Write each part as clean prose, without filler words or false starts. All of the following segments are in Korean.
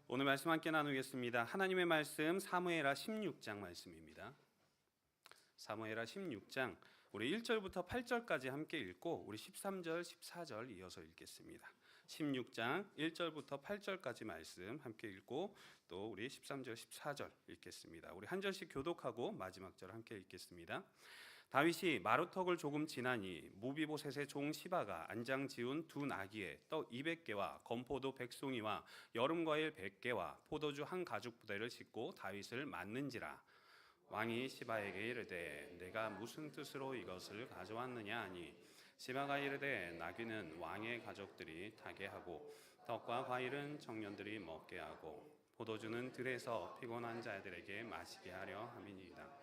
오늘 말씀 함께 나누겠습니다. 하나님의 말씀 사무엘하 16장 말씀입니다. 사무엘하 16장 우리 1절부터 8절까지 함께 읽고 우리 13절, 14절 이어서 읽겠습니다. 16장 1절부터 8절까지 말씀 함께 읽고 또 우리 13절, 14절 읽겠습니다. 우리 한 절씩 교독하고 마지막 절 함께 읽겠습니다. 다윗이 마루턱을 조금 지나니 무비보셋의 종 시바가 안장 지운 두 나귀에 떡 200개와 건포도 100송이와 여름과일 100개와 포도주 한 가죽 부대를 싣고 다윗을 맞는지라. 왕이 시바에게 이르되 내가 무슨 뜻으로 이것을 가져왔느냐 하니 시바가 이르되 나귀는 왕의 가족들이 타게 하고 떡과 과일은 청년들이 먹게 하고 포도주는 들에서 피곤한 자들에게 마시게 하려 함이니이다.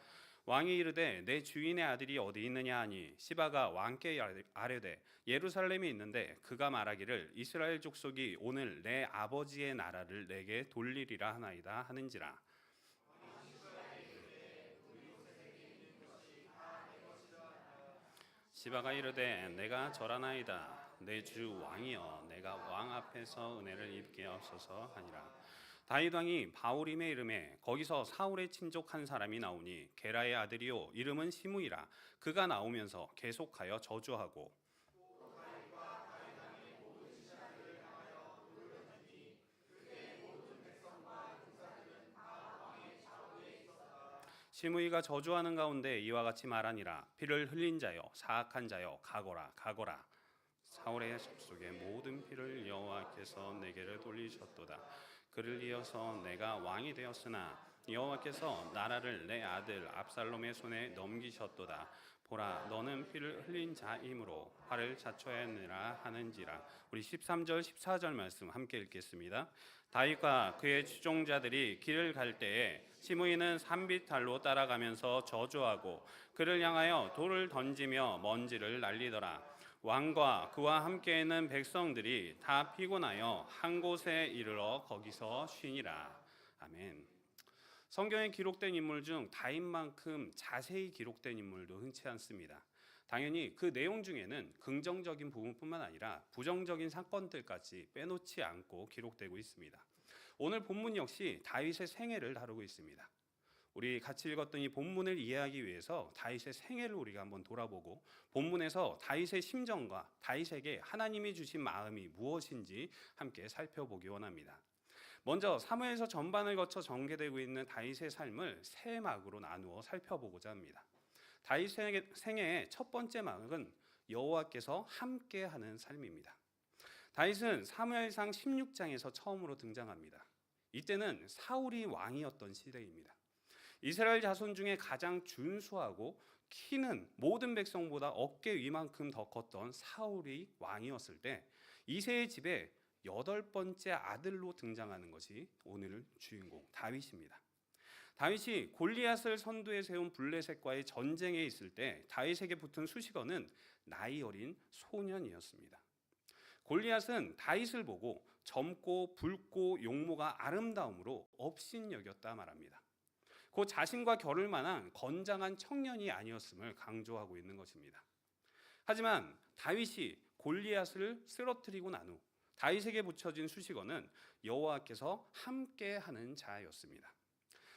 왕이 이르되 내 주인의 아들이 어디 있느냐 하니 시바가 왕께 아뢰되 예루살렘에 있는데 그가 말하기를 이스라엘 족속이 오늘 내 아버지의 나라를 내게 돌리리라 하나이다 하는지라. 시바가 이르되 내가 절하나이다. 내 주 왕이여 내가 왕 앞에서 은혜를 입게 하소서 하니라. 다윗 왕이 바울임의 이름에 거기서 사울의 친족 한 사람이 나오니 게라의 아들이요 이름은 시므이라. 그가 나오면서 계속하여 저주하고 시므이가 저주하는 가운데 이와 같이 말하니라. 피를 흘린 자여 사악한 자여 가거라 가거라. 사울의 족속의 모든 피를 여호와께서 내게를 돌리셨도다. 그를 이어서 내가 왕이 되었으나 여호와께서 나라를 내 아들 압살롬의 손에 넘기셨도다. 보라 너는 피를 흘린 자이므로 화를 자초하느라 하는지라. 우리 13절 14절 말씀 함께 읽겠습니다. 다윗과 그의 추종자들이 길을 갈 때에 시므이는 산비탈로 따라가면서 저주하고 그를 향하여 돌을 던지며 먼지를 날리더라. 왕과 그와 함께 있는 백성들이 다 피곤하여 한 곳에 이르러 거기서 쉬니라. 아멘. 성경에 기록된 인물 중 다윗만큼 자세히 기록된 인물도 흔치 않습니다. 당연히 그 내용 중에는 긍정적인 부분뿐만 아니라 부정적인 사건들까지 빼놓지 않고 기록되고 있습니다. 오늘 본문 역시 다윗의 생애를 다루고 있습니다. 우리 같이 읽었던 이 본문을 이해하기 위해서 다윗의 생애를 우리가 한번 돌아보고 본문에서 다윗의 심정과 다윗에게 하나님이 주신 마음이 무엇인지 함께 살펴보기 원합니다. 먼저 사무엘서 전반을 거쳐 전개되고 있는 다윗의 삶을 세 막으로 나누어 살펴보고자 합니다. 다윗의 생애의 첫 번째 막은 여호와께서 함께하는 삶입니다. 다윗은 사무엘상 16장에서 처음으로 등장합니다. 이때는 사울이 왕이었던 시대입니다. 이스라엘 자손 중에 가장 준수하고 키는 모든 백성보다 어깨 위만큼 더 컸던 사울이 왕이었을 때 이새의 집에 8번째 아들로 등장하는 것이 오늘 주인공 다윗입니다. 다윗이 골리앗을 선두에 세운 블레셋과의 전쟁에 있을 때 다윗에게 붙은 수식어는 나이 어린 소년이었습니다. 골리앗은 다윗을 보고 젊고 붉고 용모가 아름다움으로 업신여겼다 말합니다. 곧 자신과 겨룰 만한 건장한 청년이 아니었음을 강조하고 있는 것입니다. 하지만 다윗이 골리앗을 쓰러뜨리고 난 후 다윗에게 붙여진 수식어는 여호와께서 함께하는 자였습니다.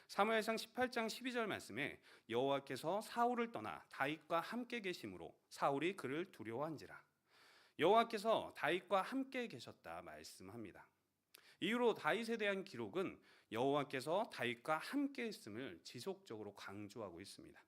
사무엘상 18장 12절 말씀에 여호와께서 사울을 떠나 다윗과 함께 계심으로 사울이 그를 두려워한지라. 여호와께서 다윗과 함께 계셨다 말씀합니다. 이후로 다윗에 대한 기록은 여호와께서 다윗과 함께 있음을 지속적으로 강조하고 있습니다.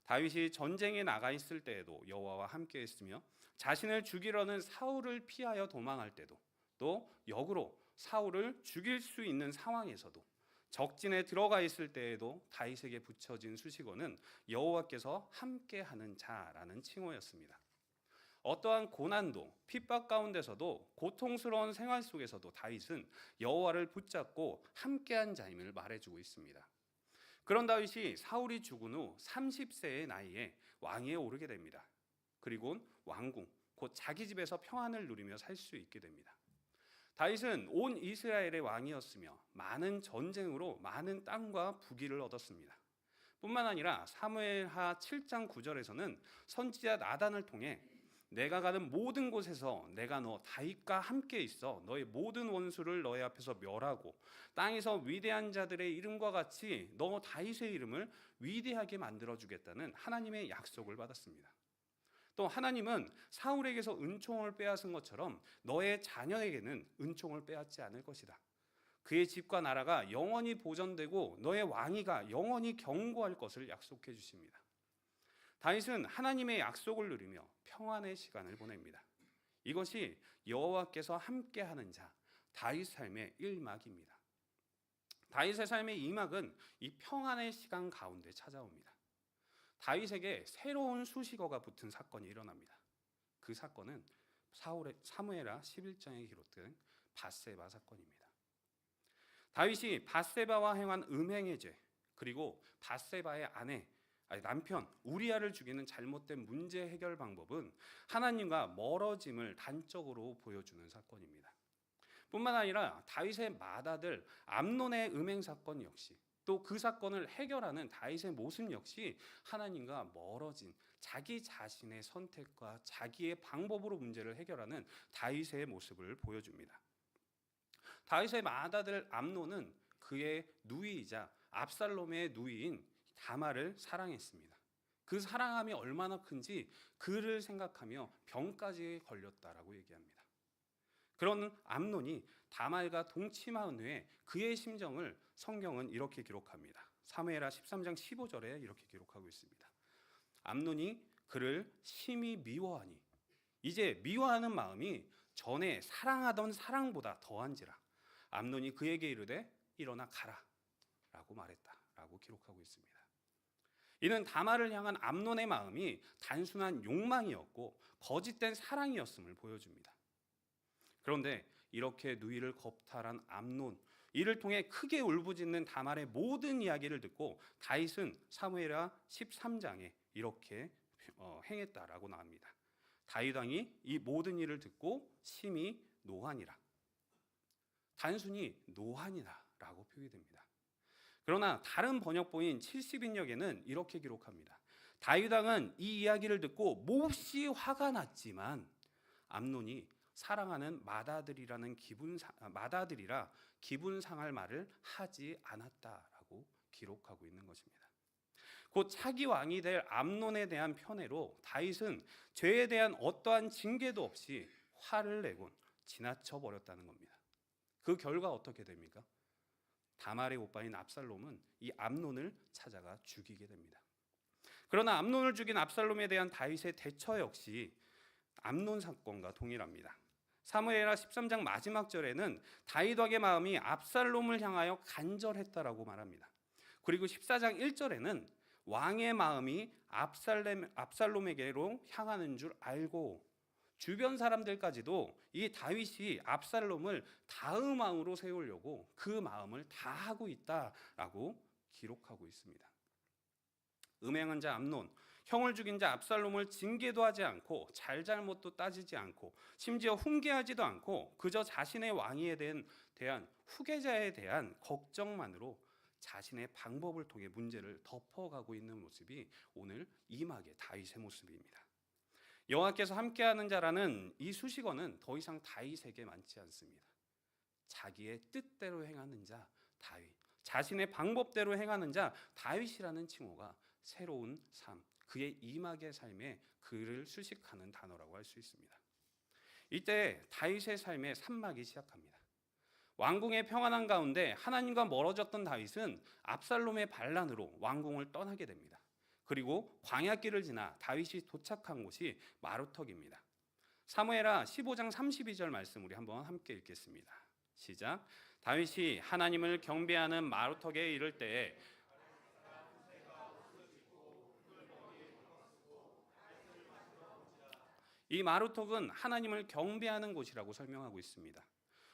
다윗이 전쟁에 나가 있을 때에도 여호와와 함께 있으며 자신을 죽이려는 사울을 피하여 도망할 때도 또 역으로 사울을 죽일 수 있는 상황에서도 적진에 들어가 있을 때에도 다윗에게 붙여진 수식어는 여호와께서 함께하는 자라는 칭호였습니다. 어떠한 고난도 핍박 가운데서도 고통스러운 생활 속에서도 다윗은 여호와를 붙잡고 함께한 자임을 말해주고 있습니다. 그런 다윗이 사울이 죽은 후 30세의 나이에 왕위에 오르게 됩니다. 그리고 왕궁 곧 자기 집에서 평안을 누리며 살 수 있게 됩니다. 다윗은 온 이스라엘의 왕이었으며 많은 전쟁으로 많은 땅과 부귀를 얻었습니다. 뿐만 아니라 사무엘하 7장 9절에서는 선지자 나단을 통해 내가 가는 모든 곳에서 내가 너 다윗과 함께 있어 너의 모든 원수를 너의 앞에서 멸하고 땅에서 위대한 자들의 이름과 같이 너 다윗의 이름을 위대하게 만들어주겠다는 하나님의 약속을 받았습니다. 또 하나님은 사울에게서 은총을 빼앗은 것처럼 너의 자녀에게는 은총을 빼앗지 않을 것이다. 그의 집과 나라가 영원히 보존되고 너의 왕위가 영원히 견고할 것을 약속해 주십니다. 다윗은 하나님의 약속을 누리며 평안의 시간을 보냅니다. 이것이 여호와께서 함께하는 자 다윗 삶의 1막입니다. 다윗의 삶의 2막은 이 평안의 시간 가운데 찾아옵니다. 다윗에게 새로운 수식어가 붙은 사건이 일어납니다. 그 사건은 사무엘하 11장에 기록된 밧세바 사건입니다. 다윗이 밧세바와 행한 음행의 죄, 그리고 밧세바의 남편 우리아를 죽이는 잘못된 문제 해결 방법은 하나님과 멀어짐을 단적으로 보여주는 사건입니다. 뿐만 아니라 다윗의 맏아들 암논의 음행 사건 역시, 또 그 사건을 해결하는 다윗의 모습 역시 하나님과 멀어진 자기 자신의 선택과 자기의 방법으로 문제를 해결하는 다윗의 모습을 보여줍니다. 다윗의 맏아들 암논은 그의 누이이자 압살롬의 누이인 다말을 사랑했습니다. 그 사랑함이 얼마나 큰지 그를 생각하며 병까지 걸렸다라고 얘기합니다. 그런 암논이 다말과 동침한 후에 그의 심정을 성경은 이렇게 기록합니다. 사무엘하 13장 15절에 이렇게 기록하고 있습니다. 암논이 그를 심히 미워하니 이제 미워하는 마음이 전에 사랑하던 사랑보다 더한지라 암논이 그에게 이르되 일어나 가라 라고 말했다라고 기록하고 있습니다. 이는 다말을 향한 암논의 마음이 단순한 욕망이었고 거짓된 사랑이었음을 보여줍니다. 그런데 이렇게 누이를 겁탈한 암논, 이를 통해 크게 울부짖는 다말의 모든 이야기를 듣고 다윗은 사무엘하 13장에 이렇게 행했다라고 나옵니다. 다윗 왕이 이 모든 일을 듣고 심히 노하니라. 단순히 노하니라라고 표기됩니다. 그러나 다른 번역본인 70인역에는 이렇게 기록합니다. 다윗 왕은 이 이야기를 듣고 몹시 화가 났지만 암논이 사랑하는 맏아들이라 기분 상할 말을 하지 않았다라고 기록하고 있는 것입니다. 곧 차기 왕이 될 암논에 대한 편애로 다윗은 죄에 대한 어떠한 징계도 없이 화를 내곤 지나쳐 버렸다는 겁니다. 그 결과 어떻게 됩니까? 다말의 오빠인 압살롬은 이 암논을 찾아가 죽이게 됩니다. 그러나 암논을 죽인 압살롬에 대한 다윗의 대처 역시 암논 사건과 동일합니다. 사무엘하 13장 마지막 절에는 다윗 왕의 마음이 압살롬을 향하여 간절했다라고 말합니다. 그리고 14장 1절에는 왕의 마음이 압살롬에게로 향하는 줄 알고 주변 사람들까지도 이 다윗이 압살롬을 다음왕으로 세우려고 그 마음을 다하고 있다라고 기록하고 있습니다. 음행한 자 암논, 형을 죽인 자 압살롬을 징계도 하지 않고 잘잘못도 따지지 않고 심지어 훈계하지도 않고 그저 자신의 왕위에 대한 후계자에 대한 걱정만으로 자신의 방법을 통해 문제를 덮어가고 있는 모습이 오늘 이막의 다윗의 모습입니다. 여호와께서 함께하는 자라는 이 수식어는 더 이상 다윗에게 많지 않습니다. 자기의 뜻대로 행하는 자 다윗, 자신의 방법대로 행하는 자 다윗이라는 칭호가 새로운 삶, 그의 이막의 삶에 그를 수식하는 단어라고 할 수 있습니다. 이때 다윗의 삶의 3막이 시작합니다. 왕궁의 평안한 가운데 하나님과 멀어졌던 다윗은 압살롬의 반란으로 왕궁을 떠나게 됩니다. 그리고 광야길을 지나 다윗이 도착한 곳이 마루턱입니다. 사무엘하 15장 32절 말씀 우리 한번 함께 읽겠습니다. 시작. 다윗이 하나님을 경배하는 마루턱에 이를 때에 이 마루턱은 하나님을 경배하는 곳이라고 설명하고 있습니다.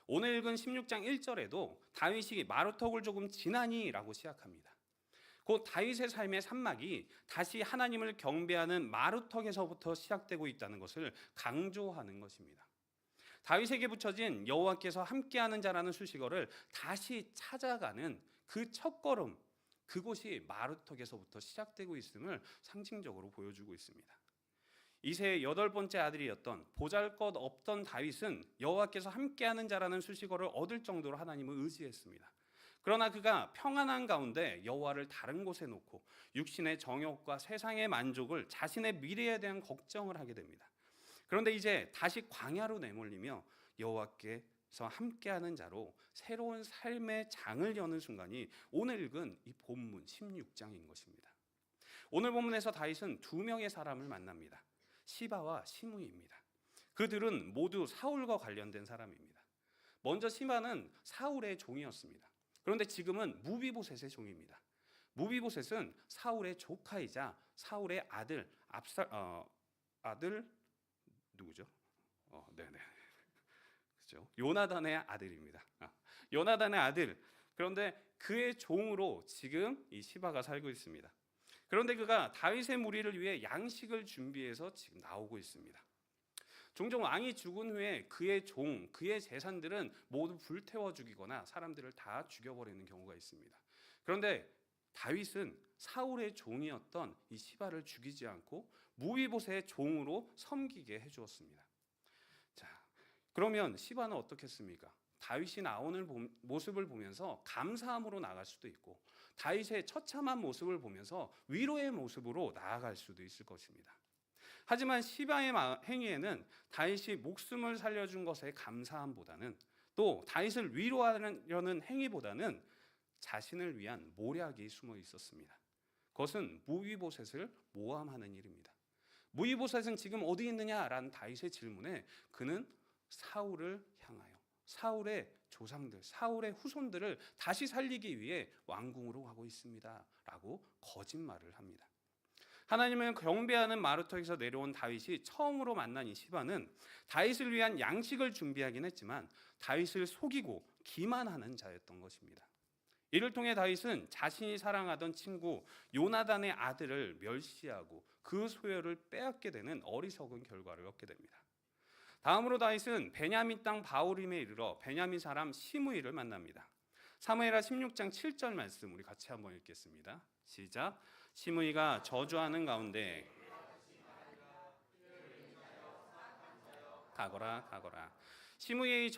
오늘 읽은 16장 1절에도 다윗이 마루턱을 조금 지나니라고 시작합니다. 곧 다윗의 삶의 3막이 다시 하나님을 경배하는 마루턱에서부터 시작되고 있다는 것을 강조하는 것입니다. 다윗에게 붙여진 여호와께서 함께하는 자라는 수식어를 다시 찾아가는 그 첫걸음, 그곳이 마루턱에서부터 시작되고 있음을 상징적으로 보여주고 있습니다. 이세의 8번째 아들이었던 보잘것없던 다윗은 여호와께서 함께하는 자라는 수식어를 얻을 정도로 하나님을 의지했습니다. 그러나 그가 평안한 가운데 여호와를 다른 곳에 놓고 육신의 정욕과 세상의 만족을 자신의 미래에 대한 걱정을 하게 됩니다. 그런데 이제 다시 광야로 내몰리며 여호와께서 함께하는 자로 새로운 삶의 장을 여는 순간이 오늘 읽은 이 본문 16장인 것입니다. 오늘 본문에서 다윗은 두 명의 사람을 만납니다. 시바와 시므이입니다. 그들은 모두 사울과 관련된 사람입니다. 먼저 시바는 사울의 종이었습니다. 그런데 지금은 무비보셋의 종입니다. 무비보셋은 사울의 조카이자 사울의 아들 누구죠? 네네, 그죠? 요나단의 아들입니다. 요나단의 아들. 그런데 그의 종으로 지금 이 시바가 살고 있습니다. 그런데 그가 다윗의 무리를 위해 양식을 준비해서 지금 나오고 있습니다. 종종 왕이 죽은 후에 그의 종, 그의 재산들은 모두 불태워 죽이거나 사람들을 다 죽여버리는 경우가 있습니다. 그런데 다윗은 사울의 종이었던 이 시바를 죽이지 않고 무비보셋의 종으로 섬기게 해주었습니다. 자, 그러면 시바는 어떻겠습니까? 다윗이 나오는 모습을 보면서 감사함으로 나갈 수도 있고 다윗의 처참한 모습을 보면서 위로의 모습으로 나아갈 수도 있을 것입니다. 하지만 시바의 행위에는 다윗이 목숨을 살려준 것에 감사함보다는 또 다윗을 위로하려는 행위보다는 자신을 위한 모략이 숨어 있었습니다. 그것은 무비보셋을 모함하는 일입니다. 무비보셋은 지금 어디 있느냐라는 다윗의 질문에 그는 사울을 향하여 사울의 조상들, 사울의 후손들을 다시 살리기 위해 왕궁으로 가고 있습니다 라고 거짓말을 합니다. 하나님을 경배하는 마루터에서 내려온 다윗이 처음으로 만난 이 시바는 다윗을 위한 양식을 준비하긴 했지만 다윗을 속이고 기만하는 자였던 것입니다. 이를 통해 다윗은 자신이 사랑하던 친구 요나단의 아들을 멸시하고 그 소유를 빼앗게 되는 어리석은 결과를 얻게 됩니다. 다음으로 다윗은 베냐민 땅 바후림에 이르러 베냐민 사람 시므이를 만납니다. 사무엘하 16장 7절 말씀 우리 같이 한번 읽겠습니다. 시작. 시므이가 저주하는 가운데 가거라 가거라. 시므이의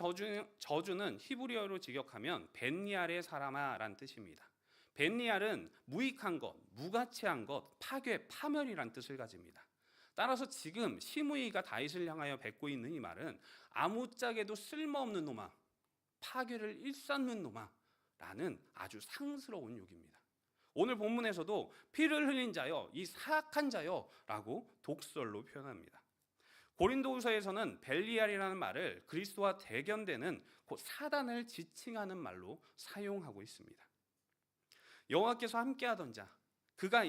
저주는 히브리어로 직역하면 벤니알의 사람아란 뜻입니다. 벤니알은 무익한 것, 무가치한 것, 파괴, 파멸이란 뜻을 가집니다. 따라서 지금 시므이가 다윗을 향하여 뱉고 있는 이 말은 아무짝에도 쓸모없는 놈아, 파괴를 일삼는 놈아 라는 아주 상스러운 욕입니다. 오늘 본문에서도 피를 흘린 자여, 이 사악한 자여 라고 독설로 표현합니다. 고린도후서에서는 벨리알이라는 말을 그리스도와 대견되는 곧 사단을 지칭하는 말로 사용하고 있습니다. 여호와께서 함께하던 자, 그가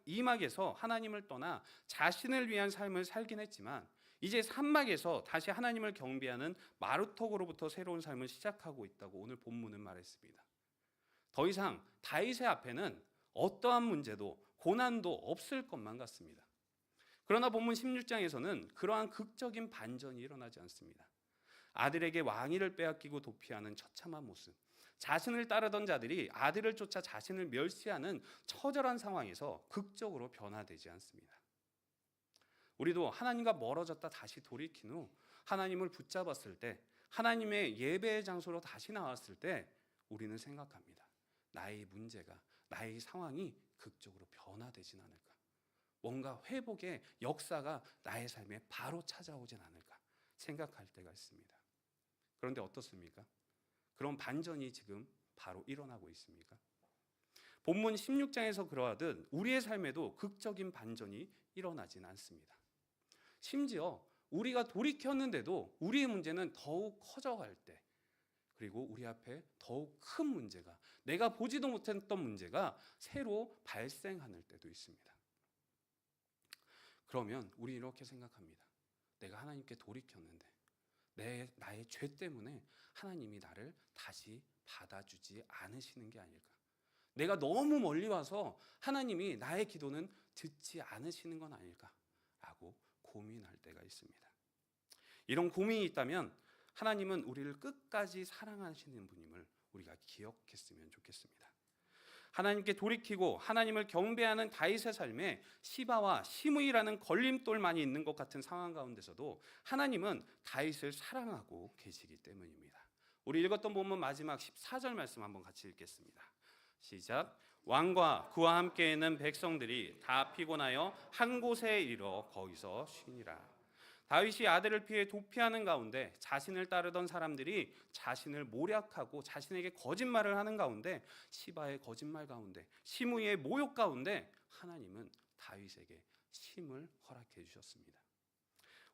이막에서 하나님을 떠나 자신을 위한 삶을 살긴 했지만 이제 산막에서 다시 하나님을 경배하는 마루턱으로부터 새로운 삶을 시작하고 있다고 오늘 본문은 말했습니다. 더 이상 다윗의 앞에는 어떠한 문제도 고난도 없을 것만 같습니다. 그러나 본문 16장에서는 그러한 극적인 반전이 일어나지 않습니다. 아들에게 왕위를 빼앗기고 도피하는 처참한 모습, 자신을 따르던 자들이 아들을 쫓아 자신을 멸시하는 처절한 상황에서 극적으로 변화되지 않습니다. 우리도 하나님과 멀어졌다 다시 돌이킨 후 하나님을 붙잡았을 때, 하나님의 예배의 장소로 다시 나왔을 때 우리는 생각합니다. 나의 문제가, 나의 상황이 극적으로 변화되진 않을까? 뭔가 회복의 역사가 나의 삶에 바로 찾아오진 않을까 생각할 때가 있습니다. 그런데 어떻습니까? 그런 반전이 지금 바로 일어나고 있습니까? 본문 16장에서 그러하듯 우리의 삶에도 극적인 반전이 일어나진 않습니다. 심지어 우리가 돌이켰는데도 우리의 문제는 더욱 커져갈 때, 그리고 우리 앞에 더욱 큰 문제가, 내가 보지도 못했던 문제가 새로 발생하는 때도 있습니다. 그러면 우리 이렇게 생각합니다. 내가 하나님께 돌이켰는데 나의 죄 때문에 하나님이 나를 다시 받아주지 않으시는 게 아닐까? 내가 너무 멀리 와서 하나님이 나의 기도는 듣지 않으시는 건 아닐까? 라고 고민할 때가 있습니다. 이런 고민이 있다면 하나님은 우리를 끝까지 사랑하시는 분임을 우리가 기억했으면 좋겠습니다. 하나님께 돌이키고 하나님을 경배하는 다윗의 삶에 시바와 시므이라는 걸림돌만이 있는 것 같은 상황 가운데서도 하나님은 다윗을 사랑하고 계시기 때문입니다. 우리 읽었던 본문 마지막 14절 말씀 한번 같이 읽겠습니다. 시작. 왕과 그와 함께 있는 백성들이 다 피곤하여 한 곳에 이르러 거기서 쉬니라. 다윗이 아들을 피해 도피하는 가운데 자신을 따르던 사람들이 자신을 모략하고 자신에게 거짓말을 하는 가운데, 시바의 거짓말 가운데, 시므이의 모욕 가운데 하나님은 다윗에게 쉼을 허락해 주셨습니다.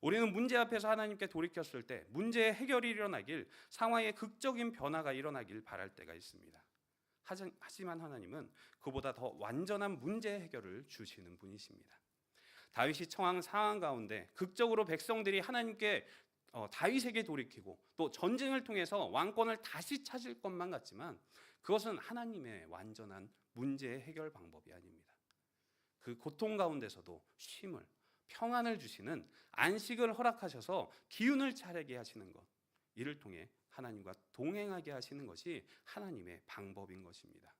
우리는 문제 앞에서 하나님께 돌이켰을 때 문제의 해결이 일어나길, 상황의 극적인 변화가 일어나길 바랄 때가 있습니다. 하지만 하나님은 그보다 더 완전한 문제 해결을 주시는 분이십니다. 다윗이 처한 상황 가운데 극적으로 백성들이 하나님께 다윗에게 돌이키고 또 전쟁을 통해서 왕권을 다시 찾을 것만 같지만 그것은 하나님의 완전한 문제 해결 방법이 아닙니다. 그 고통 가운데서도 쉼을, 평안을 주시는 안식을 허락하셔서 기운을 차리게 하시는 것, 이를 통해 하나님과 동행하게 하시는 것이 하나님의 방법인 것입니다.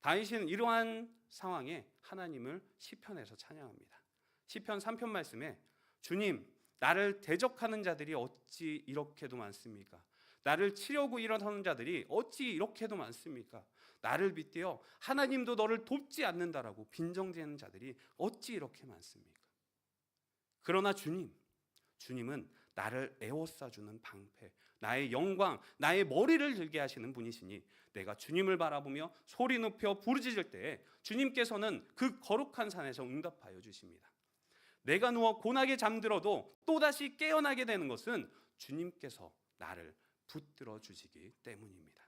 다윗은 이러한 상황에 하나님을 시편에서 찬양합니다. 시편 3편 말씀에 주님, 나를 대적하는 자들이 어찌 이렇게도 많습니까? 나를 치려고 일어서는 자들이 어찌 이렇게도 많습니까? 나를 빗대어 하나님도 너를 돕지 않는다라고 빈정대는 자들이 어찌 이렇게 많습니까? 그러나 주님은 나를 에워싸주는 방패, 나의 영광, 나의 머리를 들게 하시는 분이시니 내가 주님을 바라보며 소리 높여 부르짖을 때에 주님께서는 그 거룩한 산에서 응답하여 주십니다. 내가 누워 고나게 잠들어도 또다시 깨어나게 되는 것은 주님께서 나를 붙들어 주시기 때문입니다.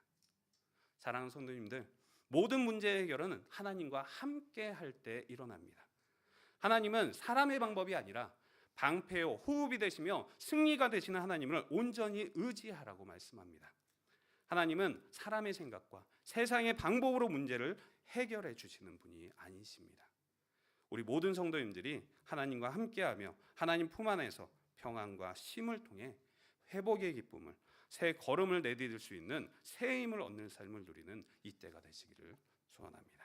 사랑하는 성도님들, 모든 문제 해결은 하나님과 함께 할 때 일어납니다. 하나님은 사람의 방법이 아니라 방패요 호흡이 되시며 승리가 되시는 하나님을 온전히 의지하라고 말씀합니다. 하나님은 사람의 생각과 세상의 방법으로 문제를 해결해 주시는 분이 아니십니다. 우리 모든 성도님들이 하나님과 함께하며 하나님 품 안에서 평안과 쉼을 통해 회복의 기쁨을, 새 걸음을 내디딜 수 있는 새 힘을 얻는 삶을 누리는 이때가 되시기를 소원합니다.